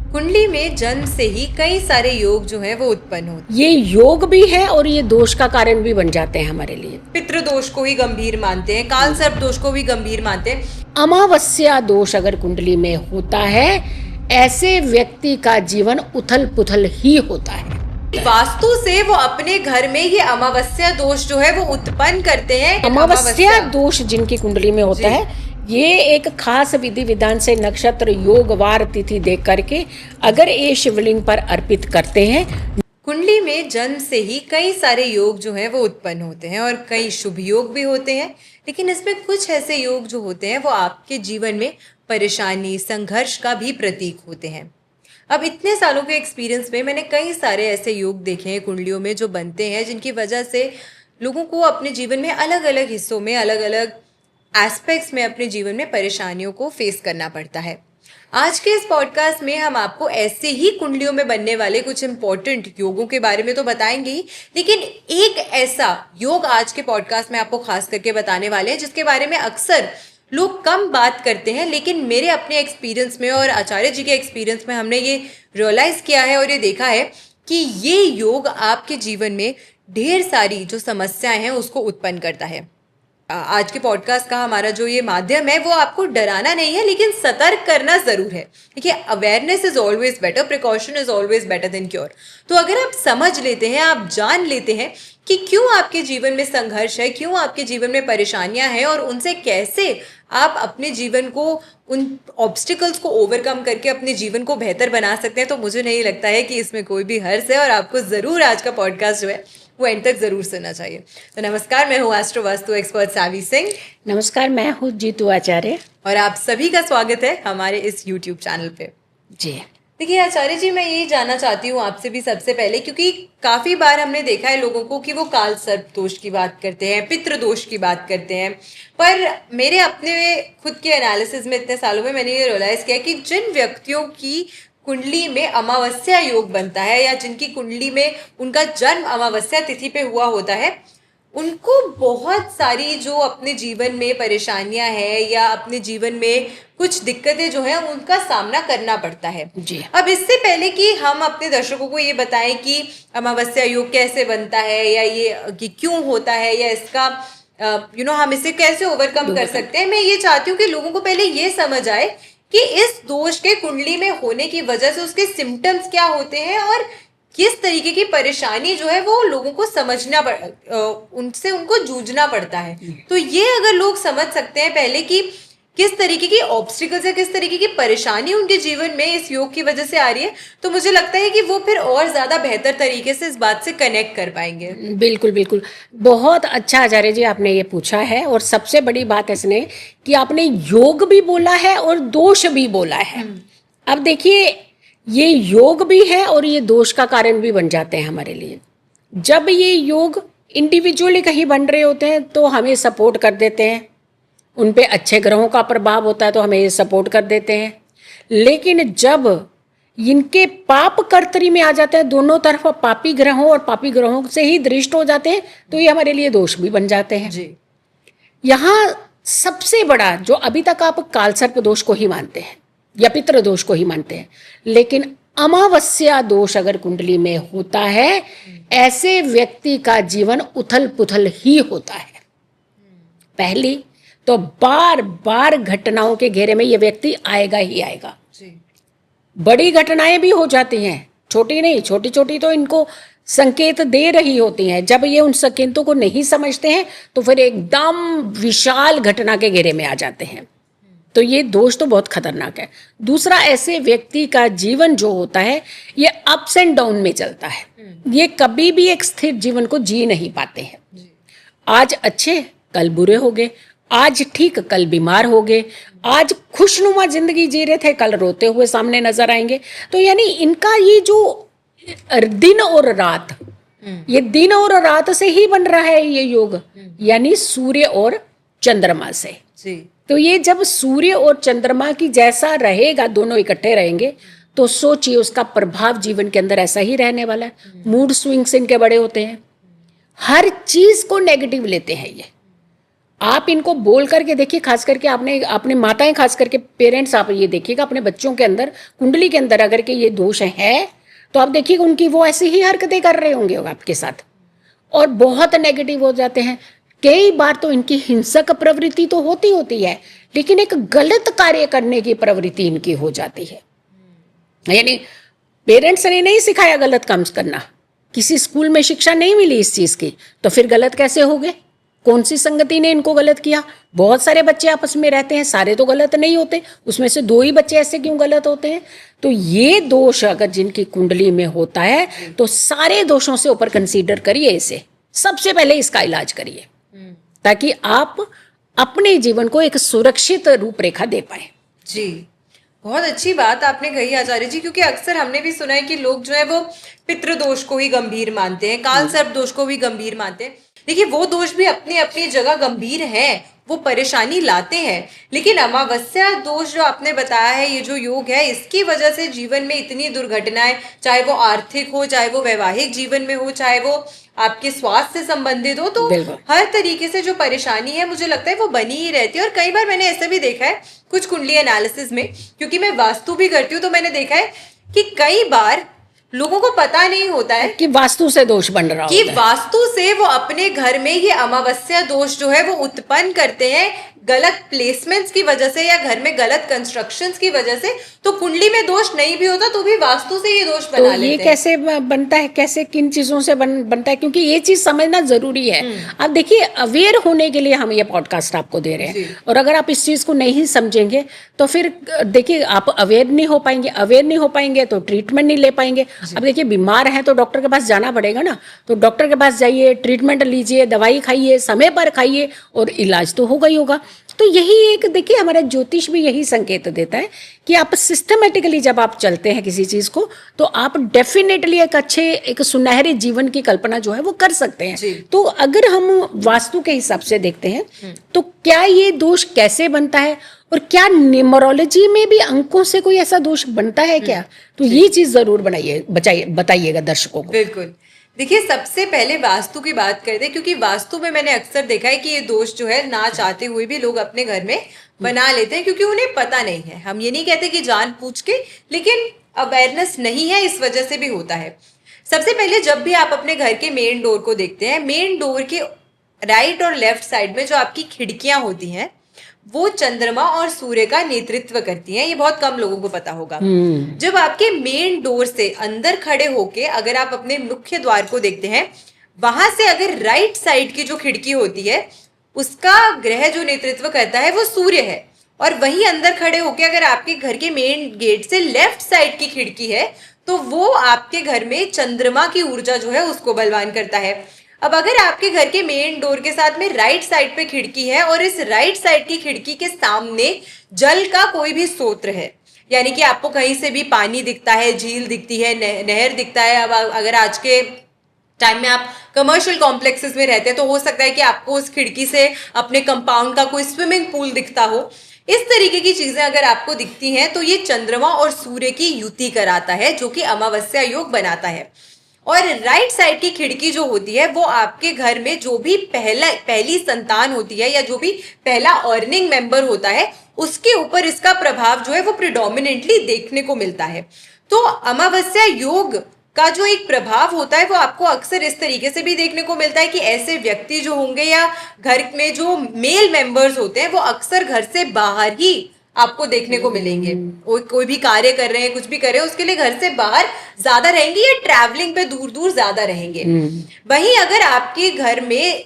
कुंडली में जन्म से ही कई सारे योग जो है वो उत्पन्न होते ये योग भी है और ये दोष का कारण भी बन जाते हैं हमारे लिए। हैं। पितृदोष को ही गंभीर मानते हैं, काल सर्प दोष को भी गंभीर मानते हैं। अमावस्या दोष अगर कुंडली में होता है, ऐसे व्यक्ति का जीवन उथल पुथल ही होता है। वास्तु से वो अपने घर में ये अमावस्या दोष जो है वो उत्पन्न करते हैं। अमावस्या दोष जिनकी कुंडली में होता है, ये एक खास विधि विधान से नक्षत्र योग वार तिथि देख करके अगर ये शिवलिंग पर अर्पित करते हैं। कुंडली में जन्म से ही कई सारे योग जो है वो उत्पन्न होते हैं और कई शुभ योग भी होते हैं, लेकिन इसमें कुछ ऐसे योग जो होते हैं वो आपके जीवन में परेशानी, संघर्ष का भी प्रतीक होते हैं। अब इतने सालों के एक्सपीरियंस में मैंने कई सारे ऐसे योग देखे हैं कुंडलियों में जो बनते हैं, जिनकी वजह से लोगों को अपने जीवन में अलग अलग हिस्सों में, अलग अलग एस्पेक्ट्स में अपने जीवन में परेशानियों को फेस करना पड़ता है। आज के इस पॉडकास्ट में हम आपको ऐसे ही कुंडलियों में बनने वाले कुछ इंपॉर्टेंट योगों के बारे में तो बताएंगे ही, लेकिन एक ऐसा योग आज के पॉडकास्ट में आपको खास करके बताने वाले हैं जिसके बारे में अक्सर लोग कम बात करते हैं, लेकिन मेरे अपने एक्सपीरियंस में और आचार्य जी के एक्सपीरियंस में हमने ये रियलाइज किया है और ये देखा है कि ये योग आपके जीवन में ढेर सारी जो समस्याएं हैं उसको उत्पन्न करता है। आज के पॉडकास्ट का हमारा जो ये माध्यम है वो आपको डराना नहीं है, लेकिन सतर्क करना जरूर है। देखिए, awareness is always better, precaution is always better than cure. तो अगर आप समझ लेते हैं, आप जान लेते हैं कि क्यों आपके जीवन में संघर्ष है, क्यों आपके जीवन में परेशानियां हैं और उनसे कैसे आप अपने जीवन को, उन ऑब्स्टिकल्स को ओवरकम करके अपने जीवन को बेहतर बना सकते हैं, तो मुझे नहीं लगता है कि इसमें कोई भी हर्ष है और आपको जरूर आज का पॉडकास्ट जो है वो एंड तक जरूर सुनना चाहिए। तो नमस्कार, मैं हूँ एस्ट्रो वास्तु एक्सपर्ट सावी सिंह। नमस्कार, मैं हूँ जीतू आचार्य और आप सभी का स्वागत है हमारे इस यूट्यूब चैनल पे। जी देखिए आचार्य जी, मैं यही जानना चाहती हूँ आपसे भी सबसे पहले, क्योंकि काफी बार हमने देखा है लोगों को कि वो काल सर्प दोष की बात करते हैं, पितृ दोष की बात करते हैं, पर मेरे अपने खुद के एनालिसिस में इतने सालों में मैंने ये रियलाइज किया कि जिन व्यक्तियों की कुंडली में अमावस्या योग बनता है या जिनकी कुंडली में उनका जन्म अमावस्या तिथि पे हुआ होता है, उनको बहुत सारी जो अपने जीवन में परेशानियां हैं या अपने जीवन में कुछ दिक्कतें जो हैं उनका सामना करना पड़ता है। जी। अब इससे पहले कि हम अपने दर्शकों को ये बताएं कि अमावस्या योग कैसे बनता है या ये कि क्यों होता है या इसका हम इसे कैसे ओवरकम कर सकते हैं, मैं ये चाहती हूँ कि लोगों को पहले ये समझ आए कि इस दोष के कुंडली में होने की वजह से उसके सिम्टम्स क्या होते हैं और किस तरीके की परेशानी जो है वो लोगों को समझना उनसे उनको जूझना पड़ता है। तो ये अगर लोग समझ सकते हैं पहले कि किस तरीके की ऑब्स्टिकल्स या किस तरीके की परेशानी उनके जीवन में इस योग की वजह से आ रही है, तो मुझे लगता है कि वो फिर और ज्यादा बेहतर तरीके से इस बात से कनेक्ट कर पाएंगे। बिल्कुल बिल्कुल, बहुत अच्छा आचार्य जी आपने ये पूछा है। और सबसे बड़ी बात इसने कि आपने योग भी बोला है और दोष भी बोला है। अब देखिए, ये योग भी है और ये दोष का कारण भी बन जाते हैं हमारे लिए। जब ये योग इंडिविजुअली कहीं बन रहे होते हैं तो हमें सपोर्ट कर देते हैं, उन पे अच्छे ग्रहों का प्रभाव होता है तो हमें ये सपोर्ट कर देते हैं। लेकिन जब इनके पाप कर्तरी में आ जाते हैं, दोनों तरफ पापी ग्रहों और पापी ग्रहों से ही दृष्ट हो जाते हैं, तो ये हमारे लिए दोष भी बन जाते हैं जी। यहाँ सबसे बड़ा जो अभी तक आप कालसर्प दोष को ही मानते हैं या पितृ दोष को ही मानते हैं, लेकिन अमावस्या दोष अगर कुंडली में होता है, ऐसे व्यक्ति का जीवन उथल पुथल ही होता है। पहली तो बार बार घटनाओं के घेरे में ये व्यक्ति आएगा ही आएगा। जी। बड़ी घटनाएं भी हो जाती हैं, छोटी नहीं, छोटी छोटी तो इनको संकेत दे रही होती हैं। जब ये उन संकेतों को नहीं समझते हैं तो फिर एकदम विशाल घटना के घेरे में आ जाते हैं। तो ये दोष तो बहुत खतरनाक है। दूसरा, ऐसे व्यक्ति का जीवन जो होता है ये अप्स एंड डाउन में चलता है। ये कभी भी एक स्थिर जीवन को जी नहीं पाते हैं। आज अच्छे कल बुरे हो गए, आज ठीक कल बीमार हो गए, आज खुशनुमा जिंदगी जी रहे थे कल रोते हुए सामने नजर आएंगे। तो यानी इनका ये जो दिन और रात, ये दिन और रात से ही बन रहा है ये योग, यानी सूर्य और चंद्रमा से। जी। तो ये जब सूर्य और चंद्रमा की जैसा रहेगा, दोनों इकट्ठे रहेंगे, तो सोचिए उसका प्रभाव जीवन के अंदर ऐसा ही रहने वाला है। मूड स्विंग्स इनके बड़े होते हैं, हर चीज को नेगेटिव लेते हैं ये। आप इनको बोल करके देखिए, खास करके आपने अपने माताएं, खास करके पेरेंट्स, आप ये देखिएगा अपने बच्चों के अंदर, कुंडली के अंदर अगर के ये दोष है तो आप देखिएगा उनकी वो ऐसी ही हरकतें कर रहे होंगे आपके साथ, और बहुत नेगेटिव हो जाते हैं। कई बार तो इनकी हिंसक प्रवृत्ति तो होती है, लेकिन एक गलत कार्य करने की प्रवृत्ति इनकी हो जाती है। यानी पेरेंट्स ने नहीं सिखाया गलत काम करना, किसी स्कूल में शिक्षा नहीं मिली इस चीज की, तो फिर गलत कैसे हो गए? कौन सी संगति ने इनको गलत किया? बहुत सारे बच्चे आपस में रहते हैं, सारे तो गलत नहीं होते, उसमें से 2 ही बच्चे ऐसे क्यों गलत होते हैं? तो ये दोष अगर जिनकी कुंडली में होता है तो सारे दोषों से ऊपर कंसीडर करिए इसे, सबसे पहले इसका इलाज करिए, ताकि आप अपने जीवन को एक सुरक्षित रूपरेखा दे पाए। जी, बहुत अच्छी बात आपने कही आचार्य जी, क्योंकि अक्सर हमने भी सुना है कि लोग जो है वो पितृदोष को ही गंभीर मानते हैं, काल सर्प दोष को भी गंभीर मानते हैं। देखिए, वो दोष भी अपनी अपनी जगह गंभीर हैं, वो परेशानी लाते हैं, लेकिन अमावस्या दोष जो आपने बताया है, ये जो योग है, इसकी वजह से जीवन में इतनी दुर्घटनाएं, चाहे वो आर्थिक हो, चाहे वो वैवाहिक जीवन में हो, चाहे वो आपके स्वास्थ्य से संबंधित हो, तो हर तरीके से जो परेशानी है मुझे लगता है वो बनी ही रहती है। और कई बार मैंने ऐसा भी देखा है कुछ कुंडली एनालिसिस में, क्योंकि मैं वास्तु भी करती हूँ, तो मैंने देखा है कि कई बार लोगों को पता नहीं होता है कि वास्तु से दोष बन रहा कि वास्तु से वो अपने घर में ये अमावस्या दोष जो है वो उत्पन्न करते हैं, गलत प्लेसमेंट्स की वजह से या घर में गलत कंस्ट्रक्शंस की वजह से। तो कुंडली में दोष नहीं भी होता तो भी वास्तु से ये दोष बना लेते हैं। ये कैसे बनता है, कैसे किन चीजों से बनता है, क्योंकि ये चीज समझना जरूरी है। आप देखिए, अवेयर होने के लिए हम ये पॉडकास्ट आपको दे रहे हैं, और अगर आप इस चीज को नहीं समझेंगे तो फिर देखिए आप अवेयर नहीं हो पाएंगे तो ट्रीटमेंट नहीं ले पाएंगे। अब देखिए, बीमार है तो डॉक्टर के पास जाना पड़ेगा ना, तो डॉक्टर के पास जाइए, ट्रीटमेंट लीजिए, दवाई खाइए, समय पर खाइए, और इलाज तो होगा ही होगा। तो यही एक देखिए, हमारा ज्योतिष भी यही संकेत देता है कि आप सिस्टमेटिकली जब आप चलते हैं किसी चीज को, तो आप डेफिनेटली एक सुनहरे जीवन की कल्पना जो है वो कर सकते हैं। तो अगर हम वास्तु के हिसाब से देखते हैं तो क्या ये दोष कैसे बनता है, और क्या न्यूमरोलॉजी में भी अंकों से कोई ऐसा दोष बनता है क्या? तो ये चीज जरूर बताइएगा दर्शकों को। बिल्कुल। देखिए, सबसे पहले वास्तु की बात करते हैं, क्योंकि वास्तु में मैंने अक्सर देखा है कि ये दोष जो है ना चाहते हुए भी लोग अपने घर में बना लेते हैं, क्योंकि उन्हें पता नहीं है। हम ये नहीं कहते कि जानबूझ के, लेकिन अवेयरनेस नहीं है, इस वजह से भी होता है। सबसे पहले जब भी आप अपने घर के मेन डोर को देखते हैं, मेन डोर के राइट और लेफ्ट साइड में जो आपकी खिड़कियां होती हैं वो चंद्रमा और सूर्य का नेतृत्व करती हैं। ये बहुत कम लोगों को पता होगा। जब आपके मेन डोर से अंदर खड़े होके अगर आप अपने मुख्य द्वार को देखते हैं, वहां से अगर राइट साइड की जो खिड़की होती है उसका ग्रह जो नेतृत्व करता है वो सूर्य है, और वहीं अंदर खड़े होके अगर आपके घर के मेन गेट से लेफ्ट साइड की खिड़की है तो वो आपके घर में चंद्रमा की ऊर्जा जो है उसको बलवान करता है। अब अगर आपके घर के मेन डोर के साथ में राइट साइड पे खिड़की है और इस राइट साइड की खिड़की के सामने जल का कोई भी स्रोत है, यानी कि आपको कहीं से भी पानी दिखता है, झील दिखती है, नहर दिखता है। अब अगर आज के टाइम में आप कमर्शियल कॉम्प्लेक्सेस में रहते हैं तो हो सकता है कि आपको उस खिड़की से अपने कंपाउंड का कोई स्विमिंग पूल दिखता हो। इस तरीके की चीजें अगर आपको दिखती हैं तो ये चंद्रमा और सूर्य की युति कराता है, जो कि अमावस्या योग बनाता है। और राइट साइड की खिड़की जो होती है वो आपके घर में जो भी पहली संतान होती है या जो भी पहला अर्निंग मेंबर होता है उसके ऊपर इसका प्रभाव जो है वो प्रिडोमिनेंटली देखने को मिलता है। तो अमावस्या योग का जो एक प्रभाव होता है वो आपको अक्सर इस तरीके से भी देखने को मिलता है कि ऐसे व्यक्ति जो होंगे या घर में जो मेल मेंबर्स होते हैं वो अक्सर घर से बाहर ही आपको देखने को मिलेंगे। कोई भी कार्य कर रहे हैं, कुछ भी कर रहे हैं, उसके लिए घर से बाहर ज्यादा रहेंगे या ट्रैवलिंग पे दूर दूर ज्यादा रहेंगे। वहीं अगर आपके घर में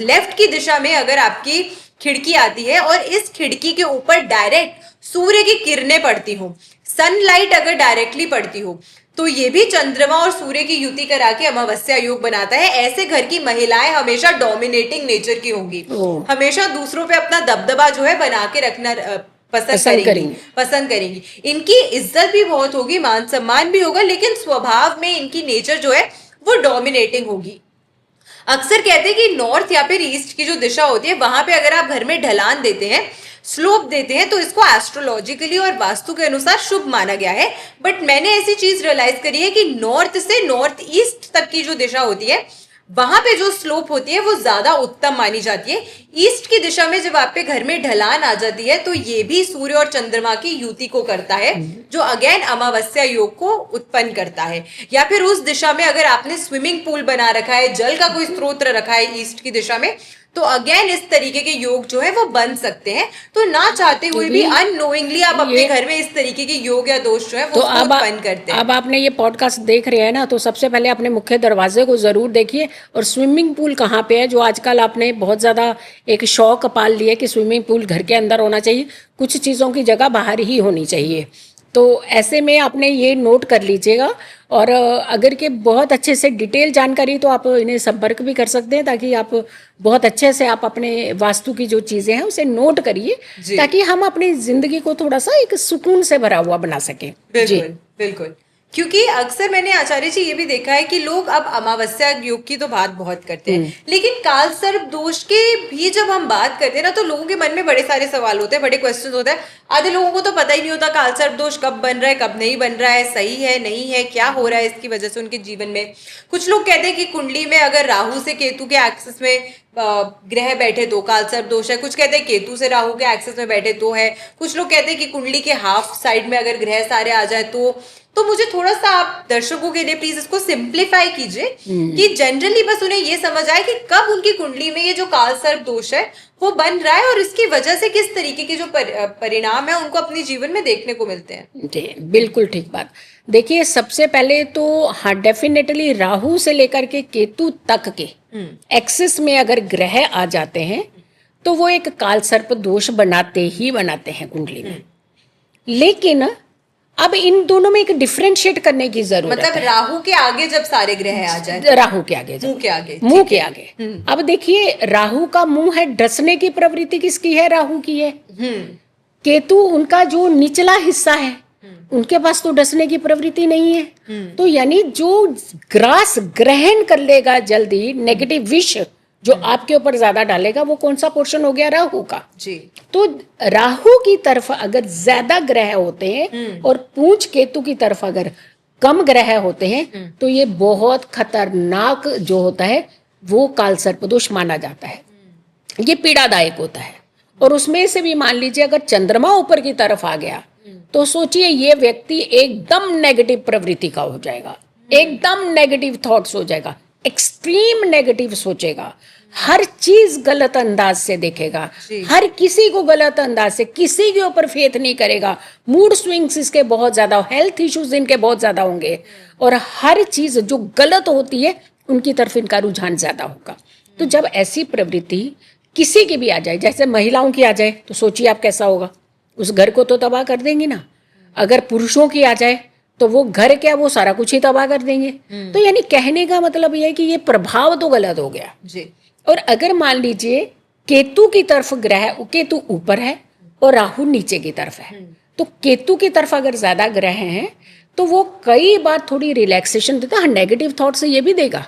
लेफ्ट की दिशा में अगर आपकी खिड़की आती है और इस खिड़की के ऊपर डायरेक्ट सूर्य की किरणें पड़ती हो, सनलाइट अगर डायरेक्टली पड़ती हो, तो ये भी चंद्रमा और सूर्य की युति करा के अमावस्या योग बनाता है। ऐसे घर की महिलाएं हमेशा डोमिनेटिंग नेचर की होंगी, हमेशा दूसरों पे अपना दबदबा जो है बना के रखना पसंद करेंगी। इनकी इज्जत भी बहुत होगी, मान सम्मान भी होगा, लेकिन स्वभाव में इनकी नेचर जो है वो डोमिनेटिंग होगी। अक्सर कहते हैं कि नॉर्थ या फिर ईस्ट की जो दिशा होती है वहां पे अगर आप घर में ढलान देते हैं, स्लोप देते हैं, तो इसको एस्ट्रोलॉजिकली और वास्तु के अनुसार शुभ माना गया है। बट मैंने ऐसी चीज रियलाइज करी है कि नॉर्थ से नॉर्थ ईस्ट तक की जो दिशा होती है वहां पे जो स्लोप होती है वो ज्यादा उत्तम मानी जाती है। ईस्ट की दिशा में जब आप पे घर में ढलान आ जाती है तो ये भी सूर्य और चंद्रमा की युति को करता है, जो अगेन अमावस्या योग को उत्पन्न करता है। या फिर उस दिशा में अगर आपने स्विमिंग पूल बना रखा है, जल का कोई स्रोत रखा है ईस्ट की दिशा में, तो अगेन इस तरीके के योग जो है वो बन सकते हैं। तो ना चाहते हुए भी अननोइंगली आप अपने घर में इस तरीके के योग या दोष जो है वो उत्पन्न करते हैं। अब आपने ये पॉडकास्ट देख रहे हैं ना, तो सबसे पहले अपने मुख्य दरवाजे को जरूर देखिए, और स्विमिंग पूल कहाँ पे है, जो आजकल आपने बहुत ज्यादा एक शौक पाल लिया कि स्विमिंग पूल घर के अंदर होना चाहिए, कुछ चीजों की जगह बाहर ही होनी चाहिए। तो ऐसे में आपने ये नोट कर लीजिएगा। और अगर के बहुत अच्छे से डिटेल जानकारी, तो आप इन्हें संपर्क भी कर सकते हैं, ताकि आप बहुत अच्छे से आप अपने वास्तु की जो चीज़ें हैं उसे नोट करिए, ताकि हम अपनी जिंदगी को थोड़ा सा एक सुकून से भरा हुआ बना सकें। बिल्कुल बिल्कुल। क्योंकि अक्सर मैंने आचार्य जी ये भी देखा है कि लोग अब अमावस्या योग की तो बात बहुत करते हैं, लेकिन काल सर्प दोष के भी जब हम बात करते हैं ना, तो लोगों के मन में बड़े सारे सवाल होते हैं, बड़े क्वेश्चन होते हैं। आधे लोगों को तो पता ही नहीं होता काल सर्प दोष कब बन रहा है, कब नहीं बन रहा है, सही है नहीं है, क्या हो रहा है इसकी वजह से उनके जीवन में। कुछ लोग कहते हैं कि कुंडली में अगर राहु से केतु के एक्सिस में ग्रह बैठे तो काल सर्प दोष है, कुछ कहते हैं केतु से राहु के एक्सिस में बैठे तो है, कुछ लोग कहते हैं कि कुंडली के हाफ साइड में अगर ग्रह सारे आ जाए तो मुझे थोड़ा सा आप दर्शकों के लिए प्लीज इसको सिंप्लीफाई कीजिए कि जनरली बस उन्हें ये समझ आए कि कब उनकी कुंडली में ये जो काल सर्प दोष है वो बन रहा है और इसकी वजह से किस तरीके के जो परिणाम है उनको अपने जीवन में देखने को मिलते हैं। जी बिल्कुल ठीक बात। देखिए सबसे पहले तो हाँ, डेफिनेटली राहु से लेकर के केतु तक के एक्सिस में अगर ग्रह आ जाते हैं तो वो एक काल सर्प दोष बनाते हैं कुंडली में। लेकिन अब इन दोनों में एक डिफरेंशिएट करने की जरूरत है। मतलब राहु के आगे जब सारे ग्रह आ जाए, राहु के आगे, मुंह के आगे। अब देखिए राहु का मुंह है, डसने की प्रवृत्ति किसकी है? राहु की है। केतु उनका जो निचला हिस्सा है, उनके पास तो डसने की प्रवृत्ति नहीं है। तो यानी जो ग्रास ग्रहण कर लेगा जल्दी, नेगेटिव विष जो आपके ऊपर ज्यादा डालेगा, वो कौन सा पोर्शन हो गया? राहु का। जी। तो राहु की तरफ अगर ज्यादा ग्रह होते हैं और पूंछ केतु की तरफ अगर कम ग्रह होते हैं, तो ये बहुत खतरनाक जो होता है वो काल सर्प दोष माना जाता है। ये पीड़ादायक होता है। और उसमें से भी मान लीजिए अगर चंद्रमा ऊपर की तरफ आ गया, तो सोचिए ये व्यक्ति एकदम नेगेटिव प्रवृत्ति का हो जाएगा, एकदम नेगेटिव थॉट्स हो जाएगा, एक्सट्रीम नेगेटिव सोचेगा, हर चीज गलत अंदाज से देखेगा, हर किसी को गलत अंदाज से, किसी के ऊपर फेथ नहीं करेगा, मूड स्विंग्स इसके बहुत ज्यादा, हेल्थ इश्यूज इनके बहुत ज्यादा होंगे, और हर चीज जो गलत होती है उनकी तरफ इनका रुझान ज्यादा होगा। तो जब ऐसी प्रवृत्ति किसी की भी आ जाए, जैसे महिलाओं की आ जाए, तो सोचिए आप कैसा होगा, उस घर को तो तबाह कर देंगी ना। अगर पुरुषों की आ जाए तो वो घर क्या, वो सारा कुछ ही तबाह कर देंगे। तो यानी कहने का मतलब यह है कि ये प्रभाव तो गलत हो गया जी। और अगर मान लीजिए केतु की तरफ ग्रह, केतु ऊपर है और राहु नीचे की तरफ है, तो केतु की तरफ अगर ज्यादा ग्रह हैं तो वो कई बार थोड़ी रिलैक्सेशन देता है। नेगेटिव थॉट से ये भी देगा,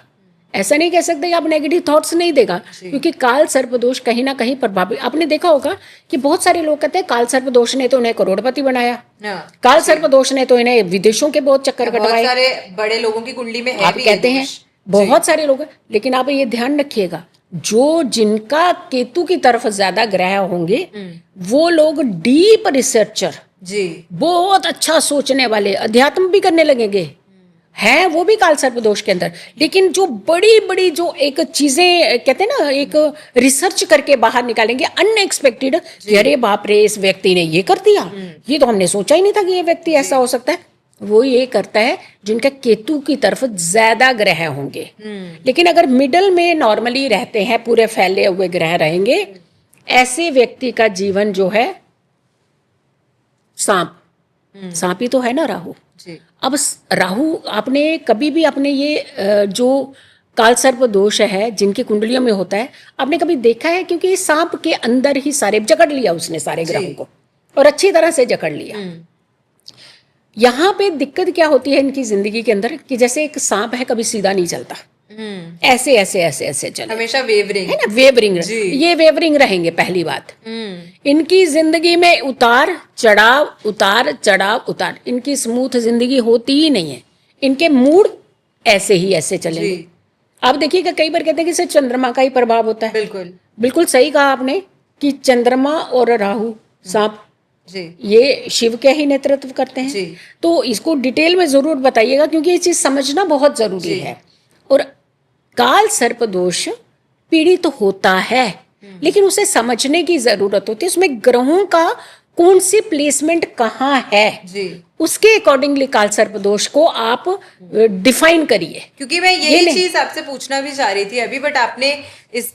ऐसा नहीं कह सकते कि आप नेगेटिव थॉट्स नहीं देगा, क्योंकि काल सर्प दोष कहीं ना कहीं प्रभावित। आपने देखा होगा कि बहुत सारे लोग कहते हैं काल सर्प दोष ने तो उन्हें करोड़पति बनाया, काल सर्प दोष ने तो इन्हें विदेशों के बहुत चक्कर कटवाए। बहुत सारे बड़े लोगों की कुंडली में है आप कहते हैं बहुत सारे लोग, लेकिन आप ये ध्यान रखिएगा, जो जिनका केतु की तरफ ज्यादा ग्रह होंगे वो लोग डीप रिसर्चर जी, बहुत अच्छा सोचने वाले, अध्यात्म भी करने लगेंगे, है वो भी काल सर्प दोष के अंदर। लेकिन जो बड़ी बड़ी जो एक चीजें कहते हैं ना, एक रिसर्च करके बाहर निकालेंगे अनएक्सपेक्टेड, अरे बाप रे इस व्यक्ति ने ये कर दिया, ये तो हमने सोचा ही नहीं था कि ये व्यक्ति ऐसा हो सकता है, वो ये करता है जिनका केतु की तरफ ज्यादा ग्रह होंगे। लेकिन अगर मिडल में नॉर्मली रहते हैं, पूरे फैले हुए ग्रह रहेंगे, ऐसे व्यक्ति का जीवन जो है सांप ही तो है ना राहु। अब राहु, आपने कभी भी अपने ये जो काल सर्प दोष है जिनकी कुंडलियों में होता है, आपने कभी देखा है? क्योंकि सांप के अंदर ही सारे जकड़ लिया उसने, सारे ग्रहों को, और अच्छी तरह से जकड़ लिया। यहाँ पे दिक्कत क्या होती है इनकी जिंदगी के अंदर कि जैसे एक सांप है, कभी सीधा नहीं चलता, ऐसे ऐसे ऐसे ऐसे चले, हमेशा वेवरिंग है ना, वेवरिंग। ये वेवरिंग रहेंगे पहली बात। इनकी जिंदगी में उतार चढ़ाव, इनकी स्मूथ जिंदगी होती ही नहीं है, इनके मूड ऐसे ही ऐसे चलेंगे। आप देखिएगा कई बार कहते हैं कि सिर्फ चंद्रमा का ही प्रभाव होता है। बिल्कुल बिल्कुल सही कहा आपने कि चंद्रमा और राहु सांप जी ये शिव के ही नेतृत्व करते हैं। जी। तो इसको डिटेल में जरूर बताइएगा क्योंकि ये चीज समझना बहुत जरूरी है। और काल सर्प दोष पीड़ित तो होता है, लेकिन उसे समझने की जरूरत होती है। उसमें ग्रहों का कौन सी प्लेसमेंट कहाँ है, जी, उसके अकॉर्डिंगली काल सर्प दोष को आप डिफाइन करिए। क्योंकि मैं यही चीज आपसे पूछना भी चाह रही थी अभी, बट आपने इस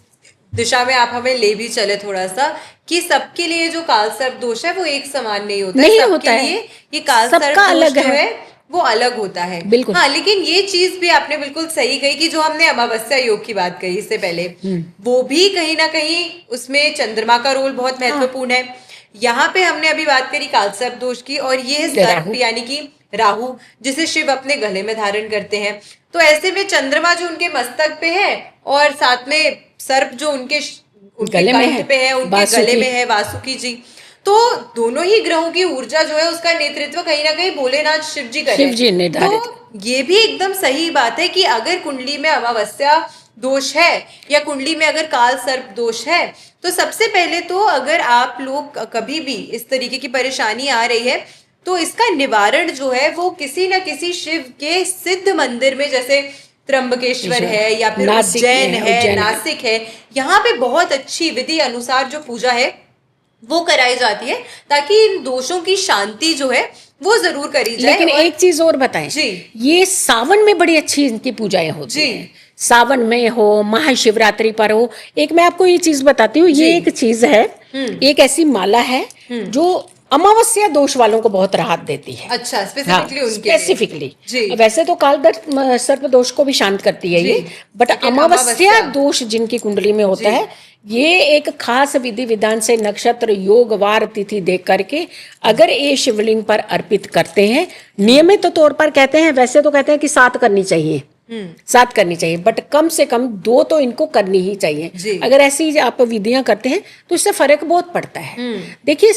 दिशा में आप हमें ले भी चले थोड़ा सा कि सबके लिए जो काल सर्प दोष है वो एक समान नहीं होता नहीं है। सबके होता है। लिए ये काल सबका सर्प दोष अलग जो है। है वो अलग होता है। बिल्कुल। हाँ, लेकिन ये चीज भी आपने बिल्कुल सही कही कि जो हमने अमावस्या योग की बात कही इससे पहले, वो भी कहीं ना कहीं उसमें चंद्रमा का रोल बहुत महत्वपूर्ण है। यहाँ पे हमने अभी बात करी काल सर्प दोष की, और ये सर्प यानी कि राहु जिसे शिव अपने गले में धारण करते हैं। तो ऐसे में चंद्रमा जो उनके मस्तक पे है और साथ में सर्प जो उनके गले में कंठ पे है, उनके गले में है वासुकी जी, तो दोनों ही ग्रहों की ऊर्जा जो है उसका नेतृत्व कहीं ना कहीं भोलेनाथ शिव जी कर रहे हैं। शिव जी निर्धारित। तो ये भी एकदम सही बात है कि अगर कुंडली में अमावस्या दोष है या कुंडली में अगर काल सर्प दोष है, तो सबसे पहले तो अगर आप लोग कभी भी इस तरीके की परेशानी आ रही है तो इसका निवारण जो है वो किसी न किसी शिव के सिद्ध मंदिर में, जैसे त्र्यंबकेश्वर है या फिर उज्जैन है, नासिक है, यहाँ पे बहुत अच्छी विधि अनुसार जो पूजा है वो कराई जाती है ताकि इन दोषों की शांति जो है वो जरूर करी जाए। लेकिन एक चीज और बताएं जी, ये सावन में बड़ी अच्छी इनकी पूजाएं होती हैं। सावन में हो, महाशिवरात्रि पर हो। एक मैं आपको ये चीज बताती हूँ, ये एक चीज है, एक ऐसी माला है जो अमावस्या दोष वालों को बहुत राहत देती है। अच्छा, स्पेसिफिकली हाँ, उनके स्पेसिफिकली। वैसे तो काल सर्प दोष को भी शांत करती है ये, बट अमावस्या दोष जिनकी कुंडली में होता है, ये एक खास विधि विधान से नक्षत्र योग वार तिथि देख करके अगर ये शिवलिंग पर अर्पित करते हैं, नियमित तौर पर कहते हैं, वैसे तो कहते हैं कि 7 करनी चाहिए, 7 करनी चाहिए, बट कम से कम 2 तो इनको करनी ही चाहिए। अगर ऐसी आप विधियां करते हैं तो इससे फर्क बहुत पड़ता है। देखिए,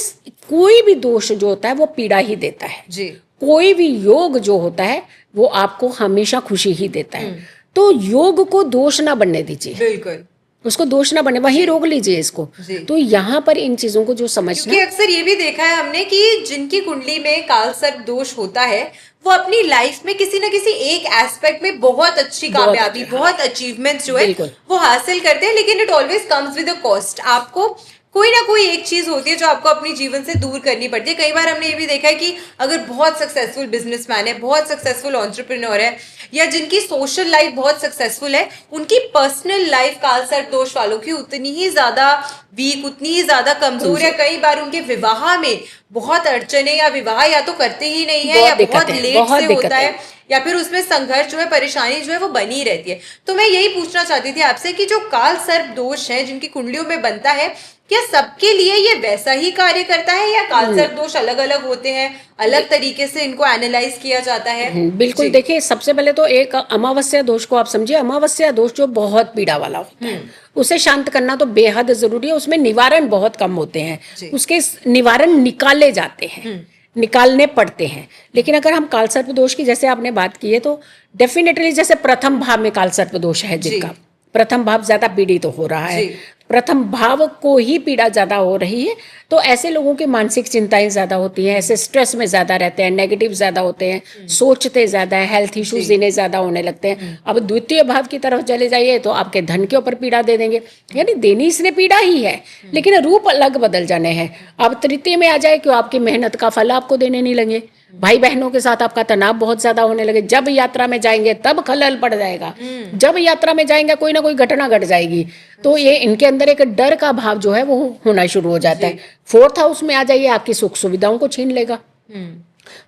कोई भी दोष जो होता है वो पीड़ा ही देता है जी। कोई भी योग जो होता है वो आपको हमेशा खुशी ही देता है। तो योग को दोष ना बनने दीजिए, बिल्कुल उसको दोष ना बने, वहीं रोक लीजिए इसको। तो यहाँ पर इन चीजों को जो समझना, क्योंकि अक्सर ये भी देखा है हमने कि जिनकी कुंडली में काल सर्प दोष होता है वो अपनी लाइफ में किसी न किसी एक एस्पेक्ट में बहुत अच्छी कामयाबी, बहुत अचीवमेंट्स जो है वो हासिल करते हैं, लेकिन it always comes with a cost. आपको कोई ना कोई एक चीज होती है जो आपको अपनी जीवन से दूर करनी पड़ती है। कई बार हमने ये भी देखा है कि अगर बहुत सक्सेसफुल बिजनेसमैन है, बहुत सक्सेसफुल एंटरप्रेन्योर है, या जिनकी सोशल लाइफ बहुत सक्सेसफुल है, उनकी पर्सनल लाइफ काल सर्प दोष वालों की उतनी ही ज्यादा वीक, उतनी ही ज्यादा कमजोर, या कई बार उनके विवाह में बहुत अड़चने, या विवाह या तो करते ही नहीं है या बहुत लेट से होता है, या फिर उसमें संघर्ष जो है, परेशानी जो है वो बनी रहती है। तो मैं यही पूछना चाहती थी आपसे कि जो काल सर्प दोष है जिनकी कुंडलियों में बनता है, क्या सबके लिए ये वैसा ही कार्य करता है या काल सर्प दोष अलग अलग होते हैं, अलग तरीके से इनको एनालाइज किया जाता है? बिल्कुल, देखिए सबसे पहले तो एक अमावस्या दोष को आप समझिए। अमावस्या दोष जो बहुत पीड़ा वाला होता है, उसे शांत करना तो बेहद जरूरी है। उसमें निवारण बहुत कम होते हैं, उसके निवारण निकाले जाते हैं, निकालने पड़ते हैं। लेकिन अगर हम काल सर्प दोष की जैसे आपने बात की है, तो डेफिनेटली जैसे प्रथम भाव में काल सर्प दोष है, जिनका प्रथम भाव ज्यादा पीड़ित तो हो रहा है, प्रथम भाव को ही पीड़ा ज्यादा हो रही है, तो ऐसे लोगों की मानसिक चिंताएं ज्यादा होती हैं, ऐसे स्ट्रेस में ज्यादा रहते हैं, नेगेटिव ज्यादा होते हैं, सोचते ज्यादा है, हेल्थ इश्यूज इन्हें ज्यादा होने लगते हैं। अब द्वितीय भाव की तरफ चले जाइए तो आपके धन के ऊपर पीड़ा दे देंगे, यानी देनी इसने पीड़ा ही है, लेकिन रूप अलग बदल जाने हैं। अब तृतीय में आ जाए कि आपकी मेहनत का फल आपको देने नहीं लगे, भाई बहनों के साथ आपका तनाव बहुत ज्यादा होने लगे, जब यात्रा में जाएंगे तब खलल पड़ जाएगा, जब यात्रा में जाएंगे कोई ना कोई घटना घट जाएगी, तो ये इनके अंदर एक डर का भाव जो है वो होना शुरू हो जाता है। 4th हाउस में आ जाइए, आपकी सुख सुविधाओं को छीन लेगा,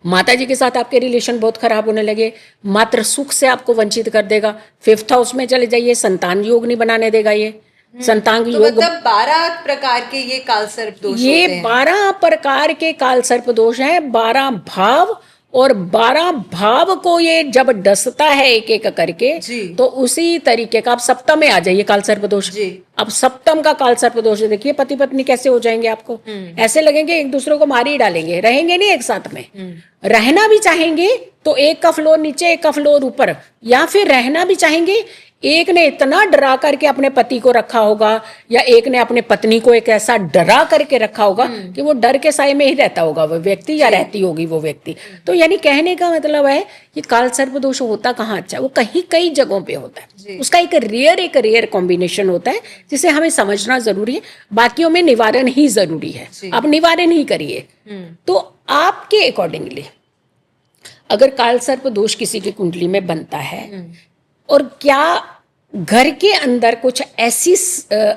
माता जी के साथ आपके रिलेशन बहुत खराब होने लगे, मात्र सुख से आपको वंचित कर देगा। 5th हाउस में चले जाइए, संतान योग नहीं बनाने देगा ये संतान योग। मतलब 12 प्रकार के ये काल सर्प दोष ये होते हैं। 12 प्रकार के काल सर्प दोष हैं, 12 भाव, और 12 भाव को ये जब डसता है एक एक करके, तो उसी तरीके का आप सप्तम में आ जाइए काल सर्प दोष। अब सप्तम का काल सर्प दोष देखिए, पति पत्नी कैसे हो जाएंगे आपको, ऐसे लगेंगे एक दूसरे को मार ही डालेंगे, रहेंगे नहीं एक साथ में। रहना भी चाहेंगे तो एक का फ्लोर नीचे एक का फ्लोर ऊपर, या फिर रहना भी चाहेंगे एक ने इतना डरा करके अपने पति को रखा होगा या एक ने अपने पत्नी को एक ऐसा डरा करके रखा होगा कि वो डर के साए में ही रहता होगा वो व्यक्ति या रहती होगी वो व्यक्ति। तो यानी कहने का मतलब है ये काल सर्प दोष होता कहाँ अच्छा, वो कहीं कई जगहों पे होता है, उसका एक रेयर कॉम्बिनेशन होता है जिसे हमें समझना जरूरी है, बाकियों में निवारण ही जरूरी है। आप निवारण ही करिए। तो आपके अकॉर्डिंगली अगर काल सर्प दोष किसी की कुंडली में बनता है और क्या घर के अंदर कुछ ऐसी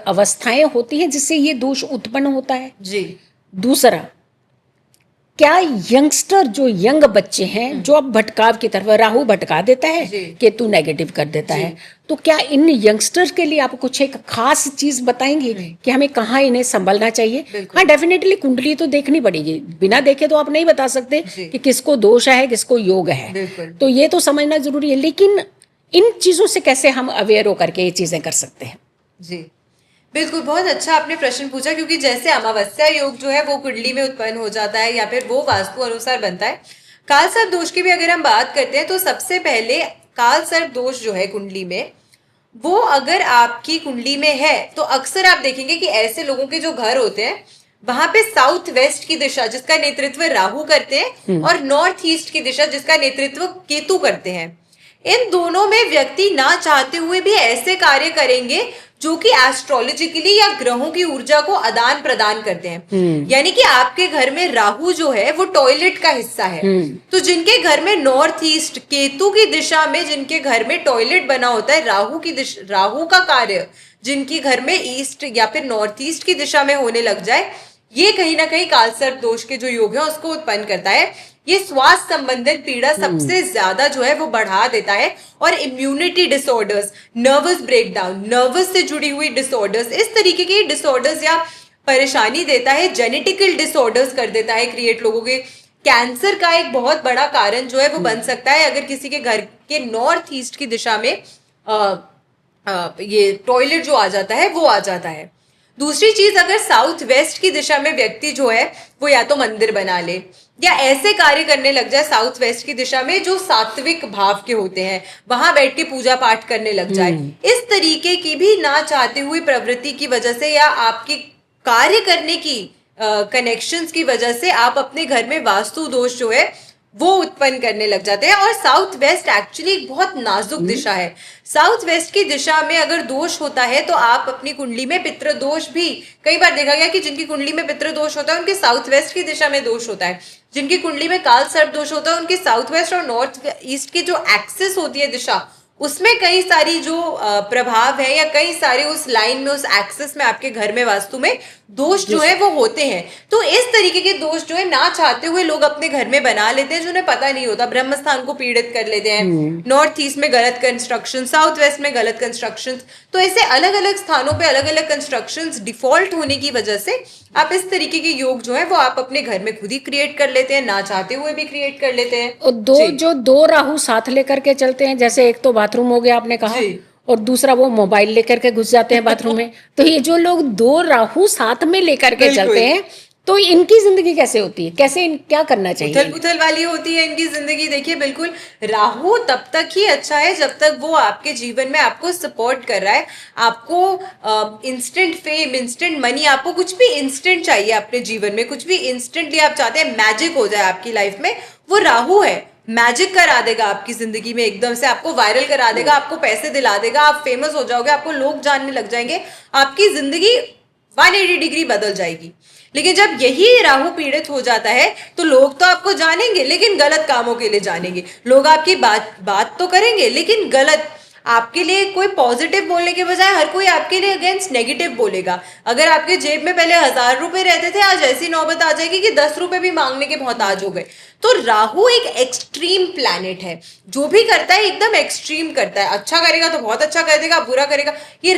अवस्थाएं होती हैं जिससे ये दोष उत्पन्न होता है? जी। दूसरा, क्या यंगस्टर जो यंग बच्चे हैं जो अब भटकाव की तरफ, राहु भटका देता है, केतु नेगेटिव कर देता है, तो क्या इन यंगस्टर्स के लिए आप कुछ एक खास चीज बताएंगे कि हमें कहाँ इन्हें संभलना चाहिए? हाँ, डेफिनेटली कुंडली तो देखनी पड़ेगी, बिना देखे तो आप नहीं बता सकते कि किसको दोष है किसको योग है, तो ये तो समझना जरूरी है। लेकिन इन चीजों से कैसे हम अवेयर होकर के ये चीजें कर सकते हैं? जी बिल्कुल, बहुत अच्छा आपने प्रश्न पूछा, क्योंकि जैसे अमावस्या योग जो है वो कुंडली में उत्पन्न हो जाता है या फिर वो वास्तु अनुसार बनता है। काल सर्प दोष की भी अगर हम बात करते हैं तो सबसे पहले काल सर्प दोष जो है कुंडली में, वो अगर आपकी कुंडली में है तो अक्सर आप देखेंगे कि ऐसे लोगों के जो घर होते हैं वहां पे साउथ वेस्ट की दिशा जिसका नेतृत्व राहु करते हैं और नॉर्थ ईस्ट की दिशा जिसका नेतृत्व केतु करते हैं। इन दोनों में व्यक्ति ना चाहते हुए भी ऐसे कार्य करेंगे जो कि एस्ट्रोलॉजिकली या ग्रहों की ऊर्जा को आदान प्रदान करते हैं। यानी कि आपके घर में राहु जो है वो टॉयलेट का हिस्सा है, तो जिनके घर में नॉर्थ ईस्ट केतु की दिशा में जिनके घर में टॉयलेट बना होता है, राहु का कार्य जिनकी घर में ईस्ट या फिर नॉर्थ ईस्ट की दिशा में होने लग जाए, ये कहीं ना कहीं काल सर्प दोष के जो योग है उसको उत्पन्न करता है। ये स्वास्थ्य संबंधित पीड़ा सबसे ज्यादा जो है वो बढ़ा देता है, और immunity disorders, nervous breakdown, nervous से जुड़ी हुई डिसऑर्डर्स, इस तरीके के डिसऑर्डर्स या परेशानी देता है। जेनेटिकल डिसऑर्डर्स कर देता है क्रिएट। लोगों के कैंसर का एक बहुत बड़ा कारण जो है वो बन सकता है अगर किसी के घर के नॉर्थ ईस्ट की दिशा में ये टॉयलेट जो आ जाता है वो आ जाता है। दूसरी चीज, अगर साउथ वेस्ट की दिशा में व्यक्ति जो है वो या तो मंदिर बना ले या ऐसे कार्य करने लग जाए साउथ वेस्ट की दिशा में जो सात्विक भाव के होते हैं, वहां बैठ के पूजा पाठ करने लग जाए, इस तरीके की भी ना चाहते हुए प्रवृत्ति की वजह से या आपकी कार्य करने की कनेक्शंस की वजह से आप अपने घर में वास्तु दोष जो है वो उत्पन्न करने लग जाते हैं। और साउथ वेस्ट एक्चुअली एक बहुत नाजुक दिशा है। साउथ वेस्ट की दिशा में अगर दोष होता है तो आप अपनी कुंडली में पितृ दोष भी, कई बार देखा गया कि जिनकी कुंडली में पितृ दोष होता है उनके साउथ वेस्ट की दिशा में दोष होता है। जिनकी कुंडली में काल सर्प दोष होता है उनके साउथ वेस्ट और नॉर्थ ईस्ट की जो एक्सिस होती है दिशा, उसमें कई सारी जो प्रभाव है या कई सारे उस लाइन में, उस एक्सिस में आपके घर में वास्तु में दोष जो है वो होते हैं। तो इस तरीके के दोष जो है ना चाहते हुए लोग अपने घर में बना लेते हैं, जिन्हें पता नहीं होता। ब्रह्म स्थान को पीड़ित कर लेते हैं, नॉर्थ ईस्ट में गलत कंस्ट्रक्शन, साउथ वेस्ट में गलत कंस्ट्रक्शन। तो ऐसे अलग अलग स्थानों पे अलग अलग कंस्ट्रक्शन डिफॉल्ट होने की वजह से आप इस तरीके के योग जो है वो आप अपने घर में खुद ही क्रिएट कर लेते हैं, ना चाहते हुए भी क्रिएट कर लेते हैं। और दो राहु साथ लेकर के चलते हैं, जैसे एक तो बाथरूम हो गया आपने कहा, और दूसरा वो मोबाइल लेकर के घुस जाते हैं बाथरूम में। तो ये जो लोग दो राहु साथ में लेकर के चलते हैं तो इनकी जिंदगी कैसे होती है, कैसे क्या करना चाहिए? उथल पुथल वाली होती है इनकी जिंदगी। देखिए, बिल्कुल राहु तब तक ही अच्छा है जब तक वो आपके जीवन में आपको सपोर्ट कर रहा है। आपको इंस्टेंट फेम, इंस्टेंट मनी, आपको कुछ भी इंस्टेंट चाहिए अपने जीवन में, कुछ भी इंस्टेंटली आप चाहते हैं मैजिक हो जाए आपकी लाइफ में, वो राहु है। मैजिक करा देगा आपकी जिंदगी में, एकदम से आपको वायरल करा देगा, आपको पैसे दिला देगा, आप फेमस हो जाओगे, आपको लोग जानने लग जाएंगे, आपकी जिंदगी 180 डिग्री बदल जाएगी। लेकिन जब यही राहु पीड़ित हो जाता है तो लोग तो आपको जानेंगे लेकिन गलत कामों के लिए जानेंगे। लोग आपकी बात तो करेंगे लेकिन गलत, आपके लिए कोई पॉजिटिव बोलने के बजाय हर कोई आपके लिए अगेंस्ट नेगेटिव बोलेगा। अगर आपके जेब में पहले 1000 रुपए रहते थे, आज ऐसी नौबत आ जाएगी कि 10 रुपए भी मांगने के मोहताज हो गए। तो राहु एक एक्सट्रीम प्लैनेट है, जो भी करता है एकदम एक्सट्रीम करता है। अच्छा करेगा तो बहुत अच्छा कर देगा, बुरा करेगा। ये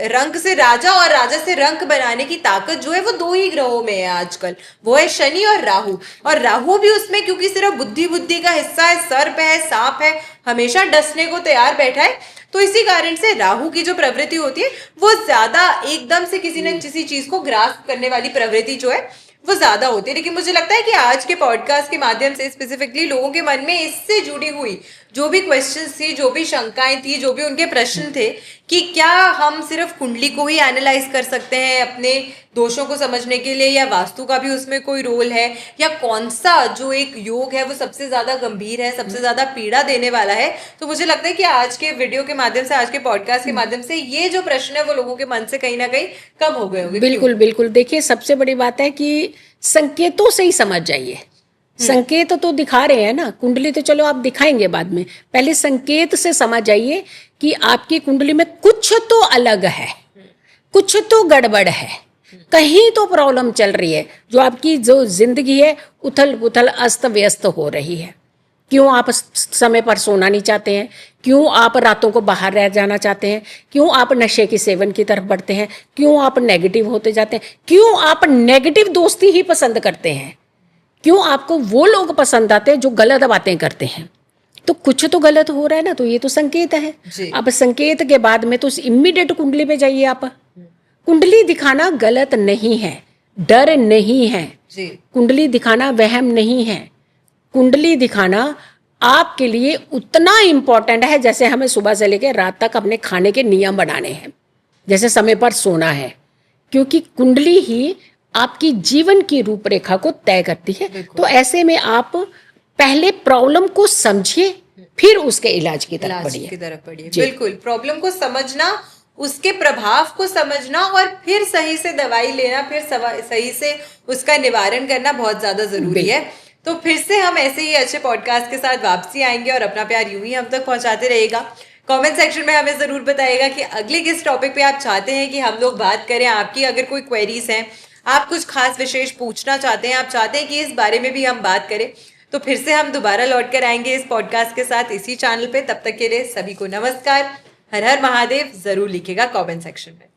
रंग से राजा और राजा से रंक बनाने की ताकत जो है वो दो ही ग्रहों में है आजकल, वो है शनि और राहु। और राहु भी उसमें क्योंकि सिर्फ बुद्धि का हिस्सा है, सर्प है, सांप है, हमेशा डसने को तैयार बैठा है, तो इसी कारण से राहु की जो प्रवृत्ति होती है वो ज्यादा एकदम से किसी न किसी चीज को ग्रास्प करने वाली प्रवृत्ति जो है वो ज्यादा होती है। लेकिन मुझे लगता है कि आज के पॉडकास्ट के माध्यम से स्पेसिफिकली लोगों के मन में इससे जुड़ी हुई जो भी क्वेश्चंस थी, जो भी शंकाएं थी, जो भी उनके प्रश्न थे कि क्या हम सिर्फ कुंडली को ही एनालाइज कर सकते हैं अपने दोषों को समझने के लिए, या वास्तु का भी उसमें कोई रोल है, या कौन सा जो एक योग है वो सबसे ज्यादा गंभीर है, सबसे ज्यादा पीड़ा देने वाला है। तो मुझे लगता है कि आज के वीडियो के माध्यम से, आज के पॉडकास्ट के माध्यम से ये जो प्रश्न है वो लोगों के मन से कहीं ना कहीं कम हो गए होंगे। बिल्कुल बिल्कुल। देखिए, सबसे बड़ी बात है कि संकेतों से ही समझ जाइए। संकेत तो दिखा रहे हैं ना, कुंडली तो चलो आप दिखाएंगे बाद में, पहले संकेत से समझ जाइए कि आपकी कुंडली में कुछ तो अलग है, कुछ तो गड़बड़ है, कहीं तो प्रॉब्लम चल रही है, जो आपकी जो जिंदगी है उथल पुथल अस्त व्यस्त हो रही है। क्यों आप समय पर सोना नहीं चाहते हैं, क्यों आप रातों को बाहर रह जाना चाहते हैं, क्यों आप नशे की सेवन की तरफ बढ़ते हैं, क्यों आप नेगेटिव होते जाते हैं, क्यों आप नेगेटिव दोस्ती ही पसंद करते हैं, क्यों आपको वो लोग पसंद आते हैं जो गलत बातें करते हैं। तो कुछ तो गलत हो रहा है ना, तो ये तो संकेत है। अब संकेत के बाद में तो इमीडिएट कुंडली पे जाइए आप। कुंडली दिखाना गलत नहीं है, डर नहीं है, कुंडली दिखाना वहम नहीं है। कुंडली दिखाना आपके लिए उतना इम्पोर्टेंट है जैसे हमें सुबह से लेकर रात तक अपने खाने के नियम बनाने हैं, जैसे समय पर सोना है, क्योंकि कुंडली ही आपकी जीवन की रूपरेखा को तय करती है। तो ऐसे में आप पहले प्रॉब्लम को समझिए, फिर उसके इलाज की तरफ बढ़िए। बिल्कुल, प्रॉब्लम को समझना, उसके प्रभाव को समझना और फिर सही से दवाई लेना, फिर सही से उसका निवारण करना बहुत ज्यादा जरूरी है। तो फिर से हम ऐसे ही अच्छे पॉडकास्ट के साथ वापसी आएंगे और अपना प्यार यूं ही हम तक पहुंचाते रहेगा। कमेंट सेक्शन में हमें जरूर बताइएगा कि अगले किस टॉपिक पे आप चाहते हैं कि हम लोग बात करें। आपकी अगर कोई क्वेरीज हैं, आप कुछ खास विशेष पूछना चाहते हैं, आप चाहते हैं कि इस बारे में भी हम बात करें, तो फिर से हम दोबारा लौट कर आएंगे इस पॉडकास्ट के साथ इसी चैनल पे। तब तक के लिए सभी को नमस्कार, हर हर महादेव। जरूर लिखिएगा कमेंट सेक्शन में।